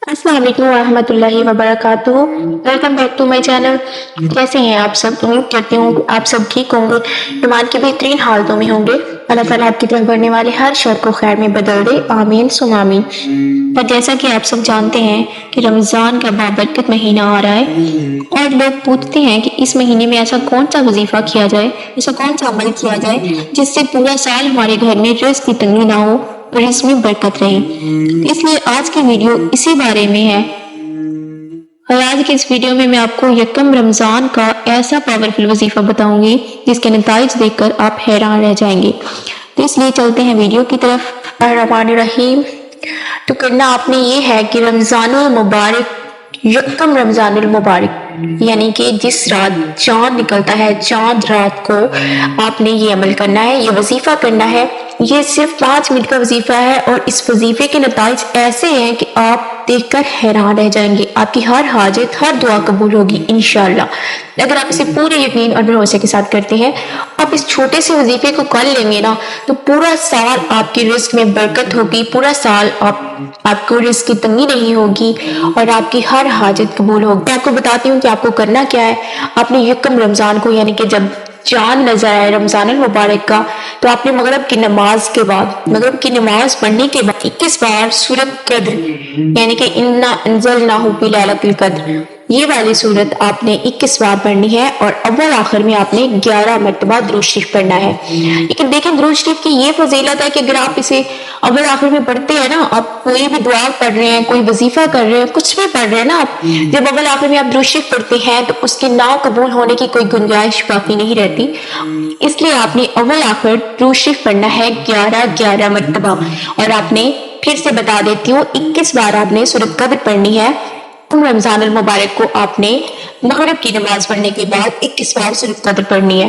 अस्सलाम वालेकुम रहमतुल्लाहि व बरकातुहू। Welcome back to my channel. कैसे हैं आप सब? उम्मीद करती हूँ कि आप सब ठीक होंगे, ईमान की बेहतरीन हालतों में होंगे। अल्लाह ताला आपकी तरफ बढ़ने वाले हर शर को खैर में बदल दे, आमीन सुम आमीन। और जैसा कि आप सब जानते हैं कि रमज़ान का बाबरकत महीना आ रहा है और लोग पूछते हैं कि इस महीने में ऐसा कौन सा वजीफा किया जाए, ऐसा कौन सा अमल किया जाए जिससे पूरा साल हमारे घर में रिज़्क़ की तंगी ना हो और इसमें बरकत रहे। इसलिए आज की वीडियो इसी बारे में है। और आज की इस वीडियो में मैं आपको यकम रमज़ान का ऐसा पावरफुल वजीफा बताऊंगी जिसके नताइज देखकर आप हैरान रह जाएंगे। तो इसलिए चलते हैं वीडियो की तरफ। रहमान रहीम। तो करना आपने ये है कि रमज़ानुल मुबारक, यकम रमज़ानुल मुबारक यानी कि जिस रात चांद निकलता है, चांद रात को आपने ये अमल करना है, ये वजीफा करना है। ये सिर्फ 5 मिनट का वजीफा है और इस वजीफे के नताइज ऐसे हैं कि आप देखकर हैरान रह जाएंगे। आपकी हर हाजत, हर दुआ कबूल होगी इंशाअल्लाह। अगर आप इसे पूरे यकीन और भरोसे के साथ करते हैं, आप इस छोटे से वजीफे को कर लेंगे ना, तो पूरा साल आपकी रिस्क में बरकत होगी, पूरा साल आपको रिस्क की तंगी नहीं होगी और आपकी हर हाजत कबूल होगी। मैं आपको बताती हूँ कि आपको करना क्या है। आपने यकम रमजान को यानी कि जब चांद नजर आए रमजान मुबारक का, तो आपने मगरब की नमाज के बाद, मगरब की नमाज पढ़ने के बाद 21 बार सूरत कद्र यानी कि इन्ना अंज़लनाहु फी लैलतिल कद्र, ये वाली सूरत आपने 21 बार पढ़नी है और अव्वल आखिर में आपने 11 मरतबा दुरूद शरीफ पढ़ना है। लेकिन देखें, दुरूद शरीफ की ये फजीलत है कि अगर आप इसे अव्वल आखिर में पढ़ते हैं ना, आप कोई भी दुआ पढ़ रहे हैं, कोई वजीफा कर रहे हैं, कुछ भी पढ़ रहे हैं ना, आप जब अव्वल आखिर में आप दुरूद शरीफ पढ़ते हैं तो उसके ना कबूल होने की कोई गुंजाइश बाकी नहीं रहती। इसलिए आपने अव्वल आखिर दुरूद शरीफ पढ़ना है 11 मरतबा। और आपने फिर से बता देती हूँ, 21 बार आपने सूरत कद्र पढ़नी है। रमजान मुबारक को आपने मगरिब की नमाज पढ़ने के बाद 21 बार सूरत कद्र पढ़नी है।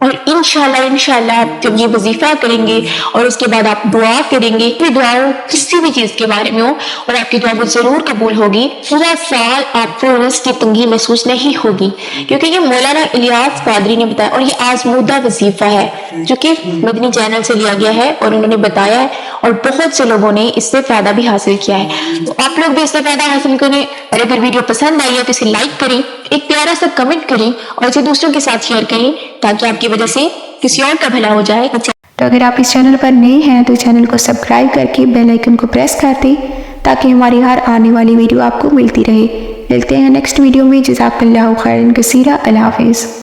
और इंशाल्लाह आप जब ये वजीफा करेंगे और उसके बाद आप दुआ करेंगे, कोई दुआ हो, किसी भी चीज के बारे में हो, और आपकी दुआ वो जरूर कबूल होगी। पूरा साल आपको रिस्क की तंगी महसूस नहीं होगी, क्योंकि ये मौलाना इलियास कादरी ने बताया और ये आजमूदा वजीफा है जो कि मदनी चैनल से लिया गया है और उन्होंने बताया है और बहुत से लोगों ने इससे फायदा भी हासिल किया है। तो आप लोग भी इससे फायदा हासिल करें। और अगर वीडियो पसंद आई है तो इसे लाइक करें, एक प्यारा सा कमेंट करें और इसे दूसरों के साथ शेयर करें ताकि आपकी वजह से किसी और का भला हो जाए। तो अगर आप इस चैनल पर नए हैं तो चैनल को सब्सक्राइब करके बेल आइकन को प्रेस कर दें ताकि हमारी हर आने वाली वीडियो आपको मिलती रहे। मिलते हैं नेक्स्ट वीडियो में। जज़ाकल्लाहु खैरन कसीरा। अल्लाह हाफिज़।